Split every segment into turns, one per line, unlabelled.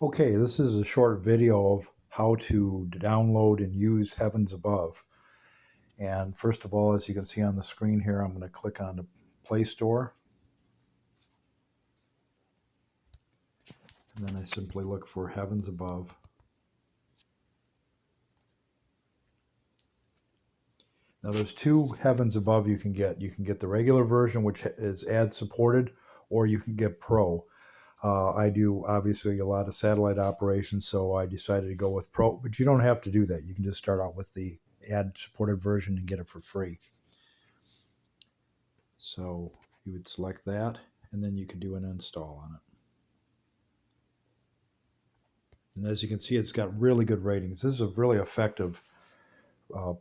Okay, this is a short video of how to download and use Heavens Above. And first of all, as you can see on the screen here, I'm going to click on the Play Store. And then I simply look for Heavens Above. Now there's two Heavens Above you can get. You can get the regular version, which is ad supported, or you can get Pro. I do obviously a lot of satellite operations, so I decided to go with Pro, but you don't have to do that. You can just start out with the ad supported version and get it for free. So you would select that, and then you can do an install on it. And as you can see, it's got really good ratings. This is a really effective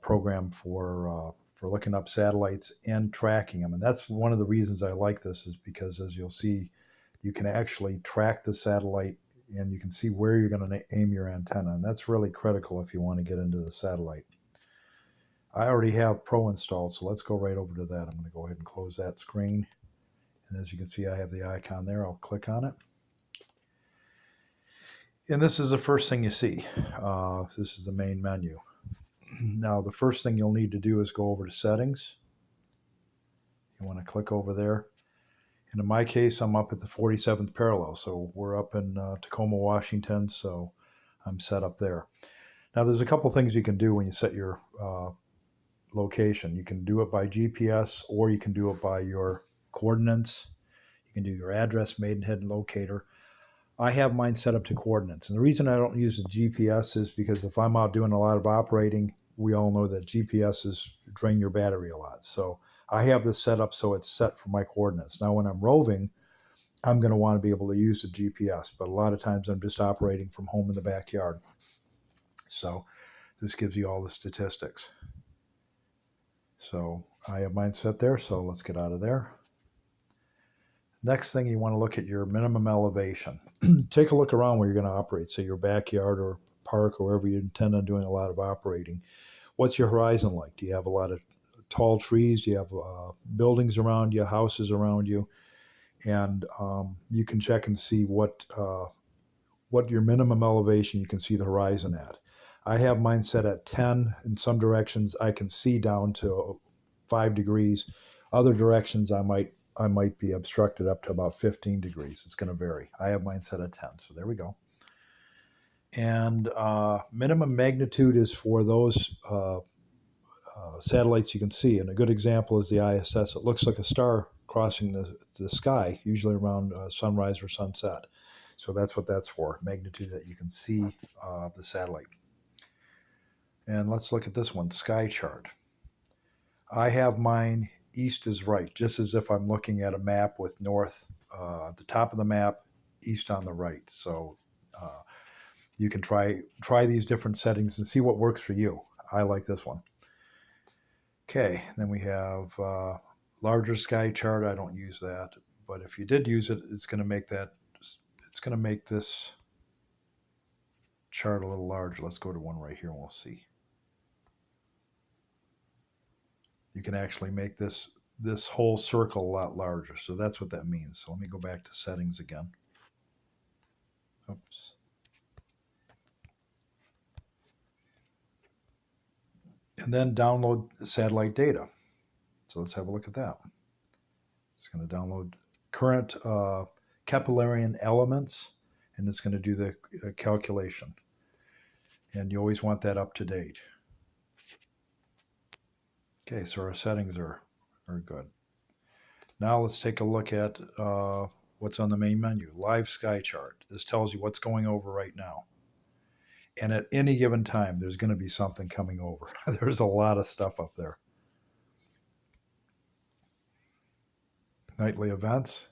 program for looking up satellites and tracking them. And that's one of the reasons I like this, is because, as you'll see, you can actually track the satellite and you can see where you're going to aim your antenna. And that's really critical if you want to get into the satellite. I already have Pro installed, so let's go right over to that. I'm going to go ahead and close that screen. And as you can see, I have the icon there. I'll click on it. And this is the first thing you see. This is the main menu. Now, the first thing you'll need to do is go over to Settings. You want to click over there. And in my case, I'm up at the 47th parallel. So we're up in Tacoma, Washington. So I'm set up there. Now, there's a couple things you can do when you set your location. You can do it by GPS, or you can do it by your coordinates. You can do your address, Maidenhead locator. I have mine set up to coordinates. And the reason I don't use the GPS is because if I'm out doing a lot of operating, we all know that GPSs drain your battery a lot. So I have this set up so it's set for my coordinates. Now, when I'm roving, I'm going to want to be able to use the GPS, but a lot of times I'm just operating from home in the backyard. So this gives you all the statistics. So I have mine set there, so let's get out of there. Next thing, you want to look at your minimum elevation. Take a look around where you're going to operate, say your backyard or park or wherever you intend on doing a lot of operating. What's your horizon like? Do you have a lot of tall trees? Do you have buildings around you, houses around you? And you can check and see what your minimum elevation you can see the horizon at. I have mine set at 10. In some directions, I can see down to 5 degrees. Other directions, I might be obstructed up to about 15 degrees. It's going to vary. I have mine set at 10. So there we go. And minimum magnitude is for those satellites you can see. And a good example is the ISS. It looks like a star crossing the sky, usually around sunrise or sunset. So that's what that's for, magnitude that you can see the satellite. And let's look at this one, sky chart. I have mine east is right, just as if I'm looking at a map with north at the top of the map, east on the right. So you can try these different settings and see what works for you. I like this one. Okay, then we have larger sky chart. I don't use that, but if you did use it, it's going to make this chart a little larger. Let's go to one right here and we'll see. You can actually make this whole circle a lot larger. So that's what that means. So let me go back to settings again. Oops. And then download the satellite data. So let's have a look at that. It's going to download current Keplerian elements, and it's going to do the calculation. And you always want that up to date. Okay, so our settings are good. Now let's take a look at what's on the main menu, live sky chart. This tells you what's going over right now. And at any given time, there's going to be something coming over. There's a lot of stuff up there. Nightly events.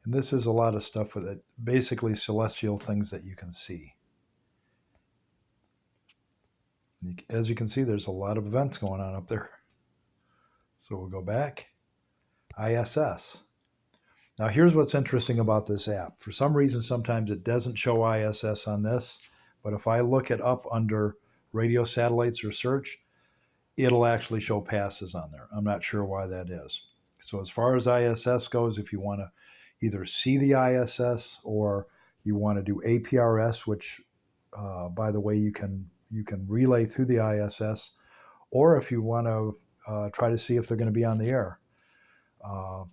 And this is a lot of stuff with it, basically celestial things that you can see. As you can see, there's a lot of events going on up there. So we'll go back. ISS. Now here's what's interesting about this app. For some reason, sometimes it doesn't show ISS on this, but if I look it up under radio satellites or search, it'll actually show passes on there. I'm not sure why that is. So as far as ISS goes, if you want to either see the ISS or you want to do APRS, which by the way you can relay through the ISS, or if you want to try to see if they're going to be on the air, uh,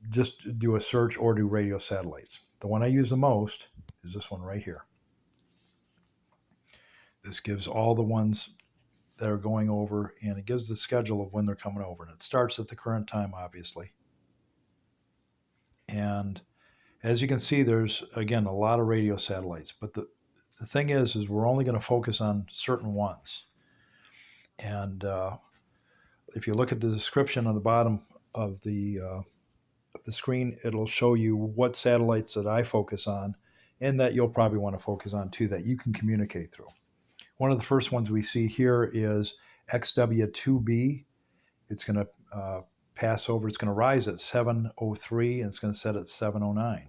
just do a search or do radio satellites. The one I use the most is this one right here. This gives all the ones that are going over, and it gives the schedule of when they're coming over. And it starts at the current time, obviously. And as you can see, there's, again, a lot of radio satellites. But the thing is we're only going to focus on certain ones. And if you look at the description on the bottom of the screen, it'll show you what satellites that I focus on and that you'll probably want to focus on too, that you can communicate through. One of the first ones we see here is XW2B. It's going to pass over. It's going to rise at 7:03 and it's going to set at 7:09.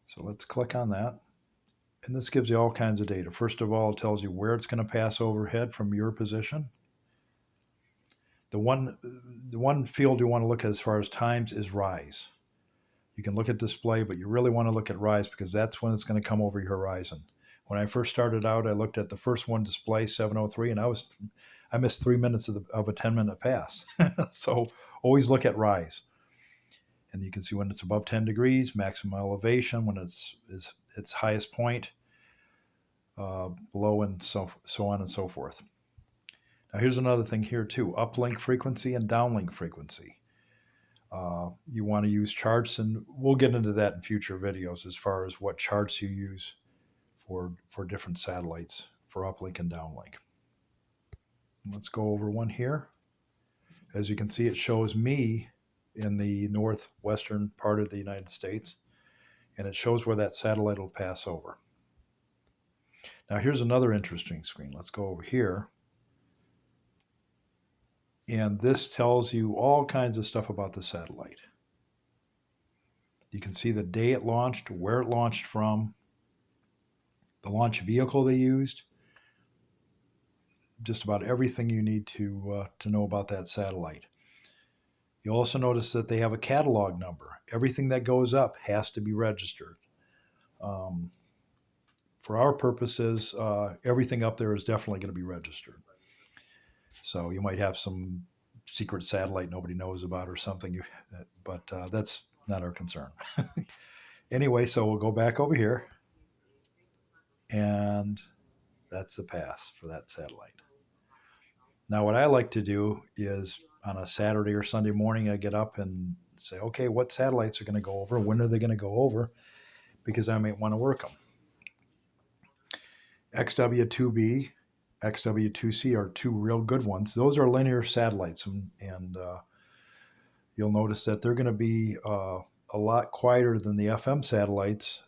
So let's click on that. And this gives you all kinds of data. First of all, it tells you where it's going to pass overhead from your position. The one field you want to look at as far as times is rise. You can look at display, but you really want to look at rise because that's when it's going to come over your horizon. When I first started out, I looked at the first one display, 7:03, and I missed 3 minutes of a 10-minute pass. So always look at rise. And you can see when it's above 10 degrees, maximum elevation, when it's its highest point, below, and so on and so forth. Now here's another thing here too, uplink frequency and downlink frequency. You want to use charts, and we'll get into that in future videos as far as what charts you use for different satellites for uplink and downlink. Let's go over one here. As you can see, it shows me in the northwestern part of the United States, and it shows where that satellite will pass over. Now here's another interesting screen. Let's go over here. And this tells you all kinds of stuff about the satellite. You can see the day it launched, where it launched from, the launch vehicle they used, just about everything you need to know about that satellite. You'll also notice that they have a catalog number. Everything that goes up has to be registered. For our purposes, everything up there is definitely going to be registered. So you might have some secret satellite nobody knows about or something, but that's not our concern. Anyway, so we'll go back over here, and that's the pass for that satellite. Now, what I like to do is on a Saturday or Sunday morning, I get up and say, okay, what satellites are going to go over? When are they going to go over? Because I might want to work them. XW2B, XW2C are two real good ones. Those are linear satellites, and you'll notice that they're going to be a lot quieter than the FM satellites.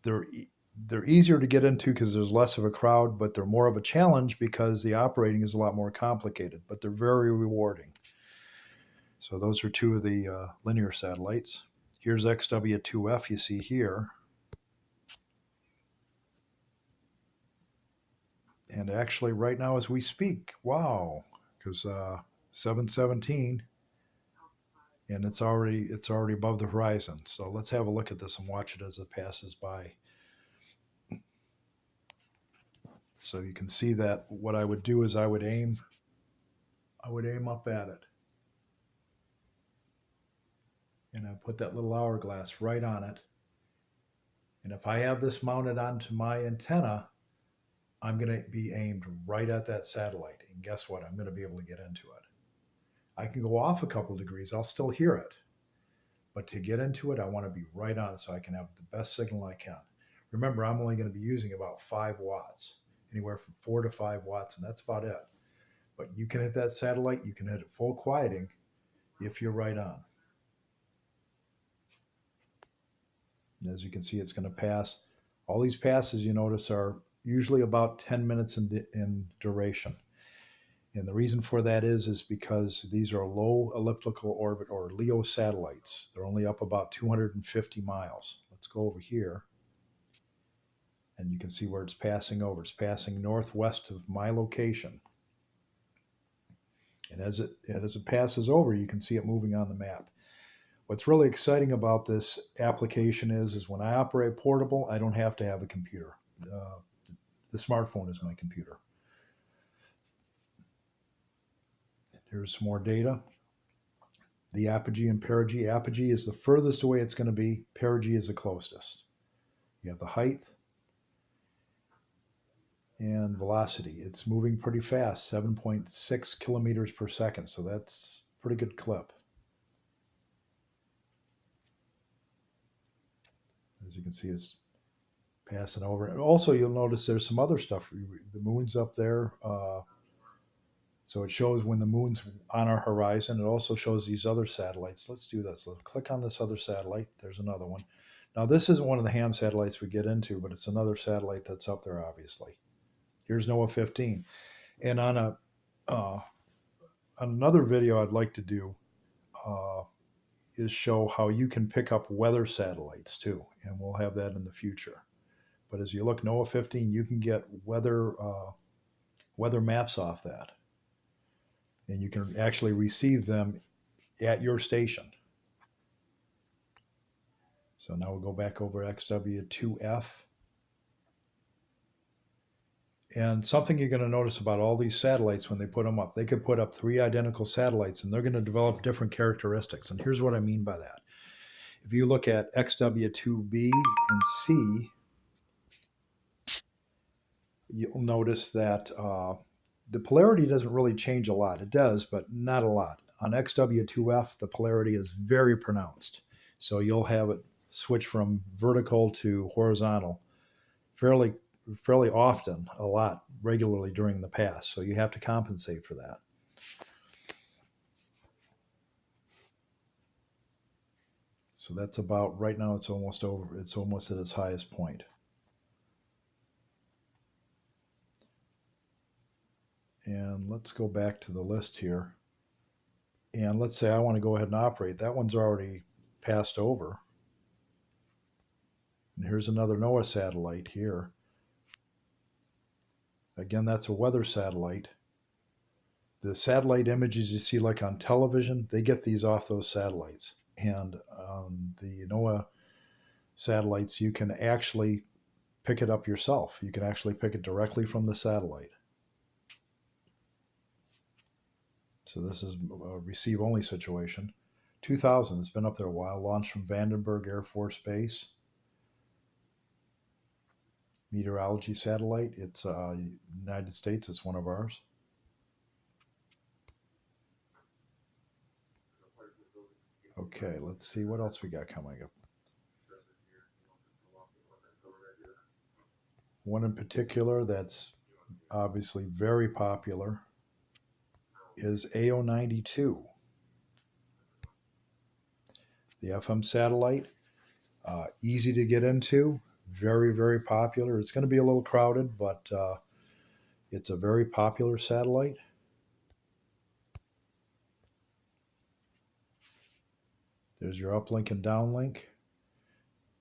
They're easier to get into because there's less of a crowd, but they're more of a challenge because the operating is a lot more complicated, but they're very rewarding. So those are two of the linear satellites. Here's XW2F you see here. And actually right now as we speak, wow, because 7:17, and it's already above the horizon. So let's have a look at this and watch it as it passes by. So you can see that what I would do is I would aim up at it. And I put that little hourglass right on it. And if I have this mounted onto my antenna, I'm going to be aimed right at that satellite. And guess what? I'm going to be able to get into it. I can go off a couple degrees. I'll still hear it. But to get into it, I want to be right on so I can have the best signal I can. Remember, I'm only going to be using about 5 watts, anywhere from 4 to 5 watts, and that's about it. But you can hit that satellite, you can hit it full quieting if you're right on. And as you can see, it's going to pass. All these passes, you notice, are usually about 10 minutes in duration. And the reason for that is because these are low elliptical orbit or LEO satellites. They're only up about 250 miles. Let's go over here. And you can see where it's passing over. It's passing northwest of my location. And as it passes over, you can see it moving on the map. What's really exciting about this application is when I operate portable, I don't have to have a computer. Uh, the smartphone is my computer. Here's some more data. The apogee and perigee. Apogee is the furthest away it's going to be. Perigee is the closest. You have the height and velocity. It's moving pretty fast, 7.6 kilometers per second. So that's a pretty good clip. As you can see, it's passing over. And also, you'll notice there's some other stuff. The moon's up there. So it shows when the moon's on our horizon. It also shows these other satellites. Let's do this. Let's click on this other satellite. There's another one. Now, this isn't one of the ham satellites we get into, but it's another satellite that's up there, obviously. Here's NOAA 15. And on another video I'd like to do uh, is show how you can pick up weather satellites too, and we'll have that in the future. But as you look, NOAA 15, you can get weather maps off that, and you can actually receive them at your station. So now we'll go back over XW2F. And something you're going to notice about all these satellites when they put them up, they could put up 3 identical satellites and they're going to develop different characteristics. And here's what I mean by that. If you look at XW2B and C, you'll notice that the polarity doesn't really change a lot. It does, but not a lot. On XW2F, the polarity is very pronounced. So you'll have it switch from vertical to horizontal fairly often, a lot, regularly during the pass. So you have to compensate for that. So that's about, right now it's almost over. It's almost at its highest point. And let's go back to the list here. And let's say I want to go ahead and operate. That one's already passed over. And here's another NOAA satellite here. Again, that's a weather satellite. The satellite images you see like on television, they get these off those satellites. And on the NOAA satellites, you can actually pick it up yourself. You can actually pick it directly from the satellite. So this is a receive-only situation. 2000, it's been up there a while, launched from Vandenberg Air Force Base. Meteorology satellite. It's United States. It's one of ours. Okay, let's see what else we got coming up. One in particular that's obviously very popular is AO92. The FM satellite, easy to get into, very, very popular. It's going to be a little crowded, but it's a very popular satellite. There's your uplink and downlink.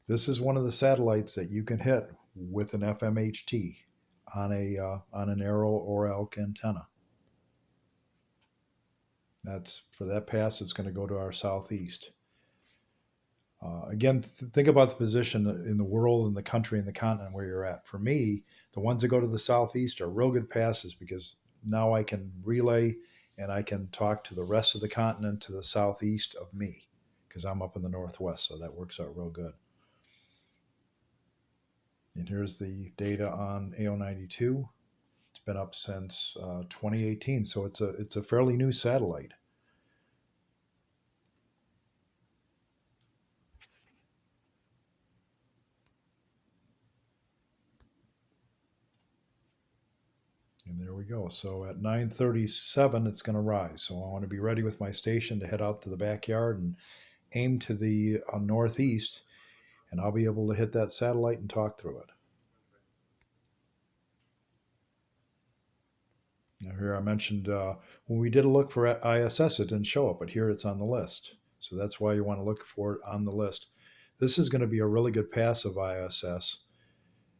This is one of the satellites that you can hit with an FMHT on an arrow or elk antenna. That's for that pass. It's going to go to our southeast. Again, think about the position in the world, in the country, in the continent where you're at. For me, the ones that go to the southeast are real good passes because now I can relay and I can talk to the rest of the continent to the southeast of me because I'm up in the northwest, so that works out real good. And here's the data on AO92. It's been up since 2018, so it's a fairly new satellite. And there we go. So at 9:37, it's going to rise. So I want to be ready with my station to head out to the backyard and aim to the northeast, and I'll be able to hit that satellite and talk through it. Now here I mentioned when we did a look for ISS, it didn't show up, but here it's on the list. So that's why you want to look for it on the list. This is going to be a really good pass of ISS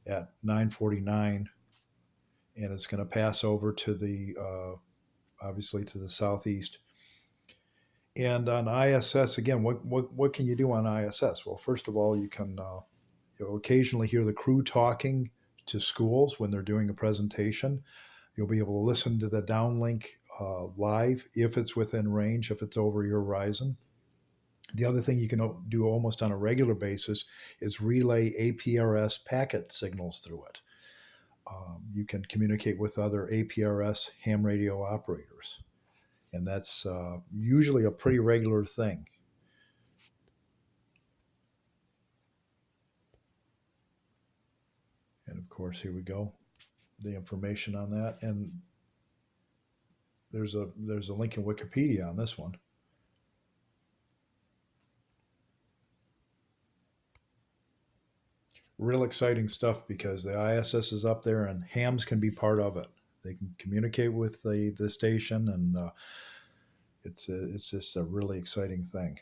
at 9:49, and it's going to pass over to the obviously to the southeast. And on ISS, again, what can you do on ISS? Well, first of all, you can occasionally hear the crew talking to schools when they're doing a presentation. You'll be able to listen to the downlink live if it's within range, if it's over your horizon. The other thing you can do almost on a regular basis is relay APRS packet signals through it. You can communicate with other APRS ham radio operators, and that's usually a pretty regular thing. And of course, here we go, the information on that, and there's a link in Wikipedia on this one. Real exciting stuff because the ISS is up there and hams can be part of it. They can communicate with the station, and it's just a really exciting thing.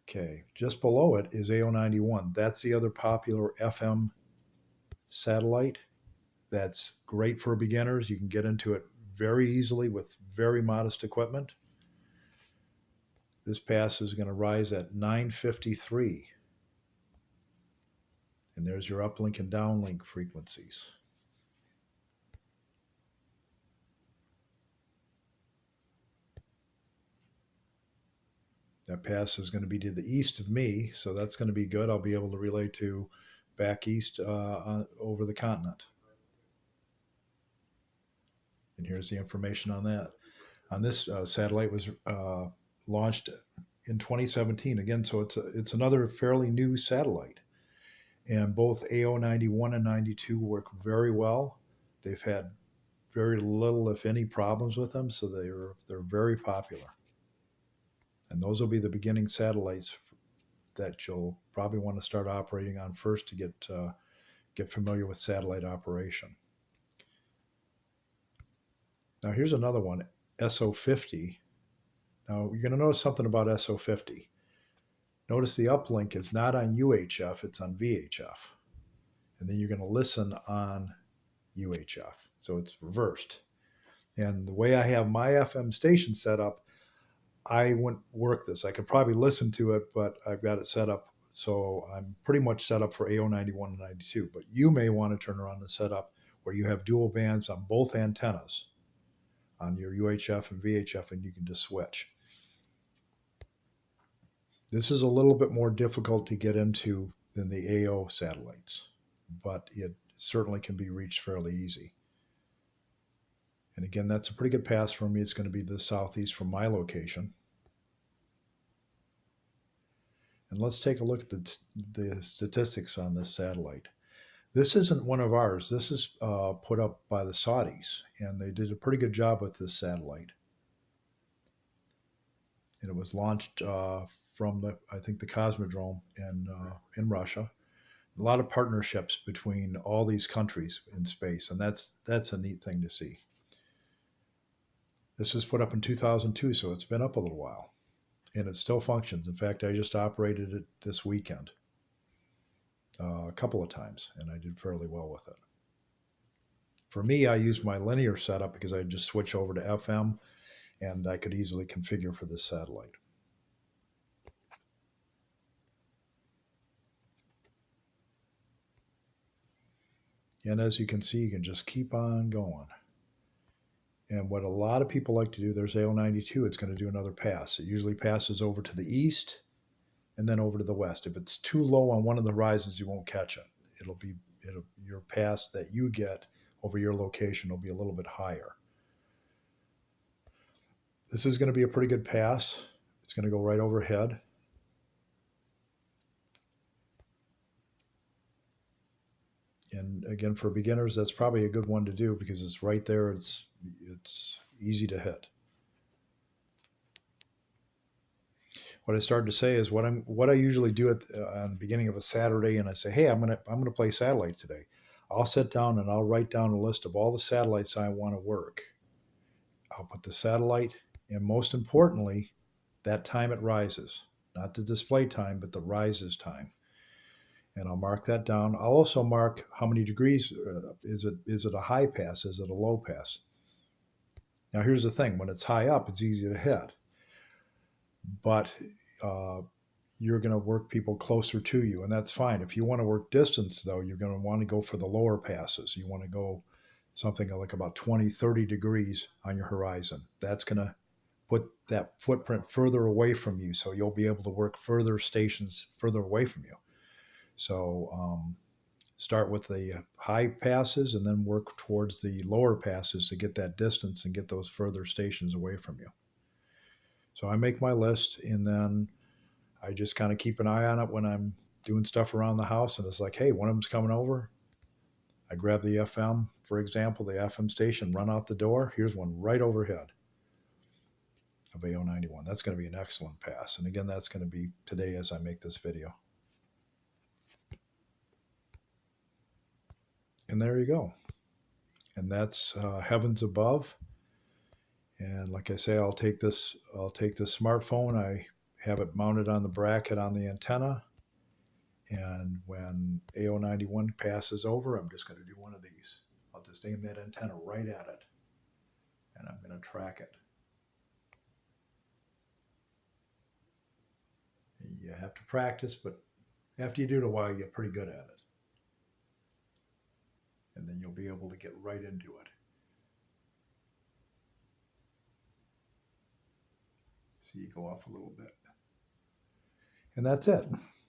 Okay, just below it is AO91. That's the other popular FM satellite. That's great for beginners. You can get into it very easily with very modest equipment. This pass is going to rise at 953. And there's your uplink and downlink frequencies. That pass is going to be to the east of me, so that's going to be good. I'll be able to relay to back east over the continent. And here's the information on that. On this satellite was launched in 2017 again, so it's another fairly new satellite. And both AO91 and 92 work very well. They've had very little, if any, problems with them, so they're very popular. And those will be the beginning satellites that you'll probably want to start operating on first to get familiar with satellite operation. Now here's another one, SO50. Now you're going to notice something about SO50. Notice the uplink is not on UHF, it's on VHF. And then you're going to listen on UHF. So it's reversed. And the way I have my FM station set up, I wouldn't work this. I could probably listen to it, but I've got it set up. So I'm pretty much set up for AO91 and 92. But you may want to turn around and set up where you have dual bands on both antennas on your UHF and VHF, and you can just switch. This is a little bit more difficult to get into than the AO satellites, but it certainly can be reached fairly easy. And again, that's a pretty good pass for me. It's going to be the southeast from my location. And let's take a look at the statistics on this satellite. This isn't one of ours. This is put up by the Saudis, and they did a pretty good job with this satellite. And it was launched from I think the Cosmodrome in Russia. A lot of partnerships between all these countries in space, and that's a neat thing to see. This was put up in 2002, so it's been up a little while, and it still functions. In fact, I just operated it this weekend a couple of times, and I did fairly well with it. For me, I used my linear setup because I just switch over to FM, and I could easily configure for this satellite. And as you can see, you can just keep on going. And what a lot of people like to do, there's AO92, it's going to do another pass. It usually passes over to the east and then over to the west. If it's too low on one of the horizons, you won't catch it. Your pass that you get over your location will be a little bit higher. This is going to be a pretty good pass. It's going to go right overhead. And again, for beginners, that's probably a good one to do because it's right there. It's easy to hit. What I started to say is what I usually do on the beginning of a Saturday, and I say, hey, I'm gonna play satellite today. I'll sit down and I'll write down a list of all the satellites I want to work. I'll put the satellite, and most importantly, that time it rises, not the display time, but the rises time. And I'll mark that down. I'll also mark how many degrees is it a high pass? Is it a low pass? Now, here's the thing. When it's high up, it's easy to hit. But you're going to work people closer to you, and that's fine. If you want to work distance, though, you're going to want to go for the lower passes. You want to go something like about 20, 30 degrees on your horizon. That's going to put that footprint further away from you, so you'll be able to work further stations further away from you. So start with the high passes and then work towards the lower passes to get that distance and get those further stations away from you. So I make my list, and then I just kind of keep an eye on it when I'm doing stuff around the house. And it's like, hey, one of them's coming over. I grab the FM, for example, the FM station, run out the door. Here's one right overhead of AO91. That's going to be an excellent pass. And again, that's going to be today as I make this video. And there you go. And that's Heavens Above. And like I say, I'll take this smartphone. I have it mounted on the bracket on the antenna. And when AO91 passes over, I'm just going to do one of these. I'll just aim that antenna right at it. And I'm going to track it. You have to practice, but after you do it a while, you get pretty good at it. And then you'll be able to get right into it. See, you go off a little bit. And that's it.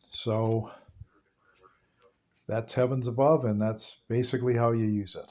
So that's Heavens Above, and that's basically how you use it.